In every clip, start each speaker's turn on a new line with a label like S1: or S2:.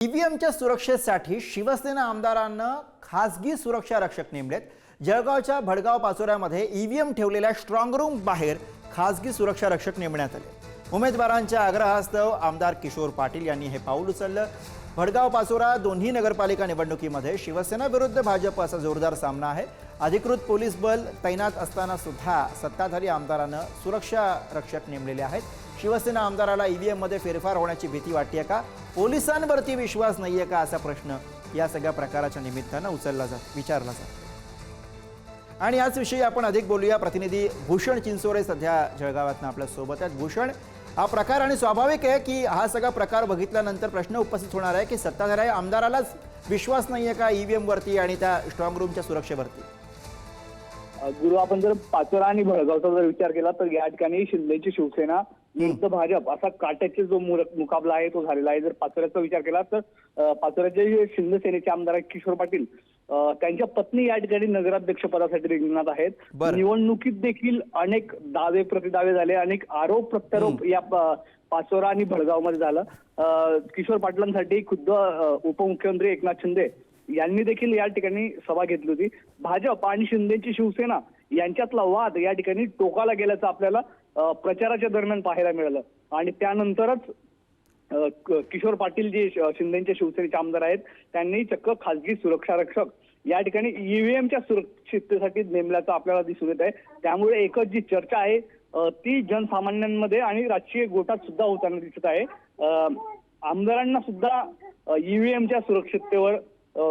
S1: ईव्हीएमच्या सुरक्षेसाठी शिवसेना आमदारांना खासगी सुरक्षा रक्षक नेमलेत। जळगावच्या भडगाव पाचोऱ्यामध्ये ईव्हीएम ठेवलेल्या स्ट्रॉंग रूम बाहेर खासगी सुरक्षा रक्षक नेमण्यात आले। उमेदवारांच्या आग्रहास्तव आमदार किशोर पाटील यांनी हे पाऊल उचललं। भडगाव पाचोरा दोन्ही नगरपालिका निवडणुकीमध्ये शिवसेना विरुद्ध भाजप असा जोरदार सामना आहे। अधिकृत पोलीस बल तैनात असताना सुद्धा सत्ताधारी आमदारांना सुरक्षा रक्षक नेमलेले आहेत। शिवसेना आमदाराला ईव्हीएममध्ये फेरफार होण्याची भीती वाटते का, पोलिसांवरती विश्वास नाहीये का, असा प्रश्न या सगळ्या प्रकाराच्या निमित्तानं विचारला जातो। आणि याच विषयी आपण अधिक बोलूया। प्रतिनिधी भूषण चिंचोरे सध्या जळगावातनं आपल्या सोबत आहेत। भूषण, हा प्रकार आणि स्वाभाविक आहे की हा सगळा प्रकार बघितल्यानंतर प्रश्न उपस्थित होणार आहे की सत्ताधारी आमदारालाच विश्वास नाहीये का ईव्हीएम वरती आणि त्या स्ट्रॉंग रूमच्या सुरक्षेवरती?
S2: गुरु, आपण जर पाचोरा आणि भडगावचा जर विचार केला तर या ठिकाणी शिंदेची शिवसेना विरुद्ध भाजप असा काट्याचा जो मुकाबला आहे तो झालेला आहे। जर पाचोऱ्याचा विचार केला तर पाचोऱ्याचे शिंदे सेनेचे आमदार किशोर पाटील त्यांच्या पत्नी या ठिकाणी नगराध्यक्ष पदासाठी रिंगणात आहेत। निवडणुकीत देखील अनेक दावे प्रतिदावे झाले, अनेक आरोप प्रत्यारोप या पाचोरा आणि भडगाव मध्ये झालं। किशोर पाटलांसाठी खुद्द उपमुख्यमंत्री एकनाथ शिंदे यांनी देखील या ठिकाणी सभा घेतली होती। भाजप आणि शिंदेची शिवसेना यांच्यातला वाद या ठिकाणी टोकाला गेल्याचं आपल्याला प्रचाराच्या दरम्यान पाहायला मिळालं। आणि त्यानंतरच किशोर पाटील जे शिंदेचे शिवसेनेचे आमदार आहेत त्यांनी चक्क खासगी सुरक्षा रक्षक या ठिकाणी ईव्हीएमच्या सुरक्षिततेसाठी नेमल्याचं आपल्याला दिसून येत आहे। त्यामुळे एकच जी चर्चा आहे ती जनसामान्यांमध्ये आणि राजकीय गोटात सुद्धा होताना दिसत आहे। आमदारांना सुद्धा ईव्हीएमच्या सुरक्षिततेवर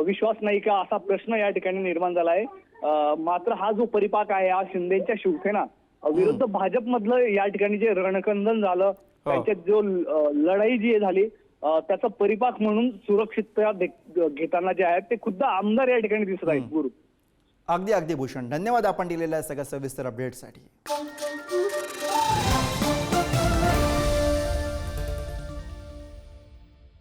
S2: विश्वास नाही का, असा प्रश्न या ठिकाणी निर्माण झाला आहे। मात्र हा जो परिपाक आहे, हा शिंदेच्या शिवसेना विरुद्ध भाजप मधलं या ठिकाणी जे रणकंदन झालं, त्यांच्यात जो लढाई जी झाली त्याचा परिपाक म्हणून सुरक्षितता घेताना जे आहेत ते खुद्द आमदार या ठिकाणी दिसत आहेत। गुरु,
S1: अगदी भूषण, धन्यवाद आपण दिलेल्या सगळ्या सविस्तर अपडेटसाठी।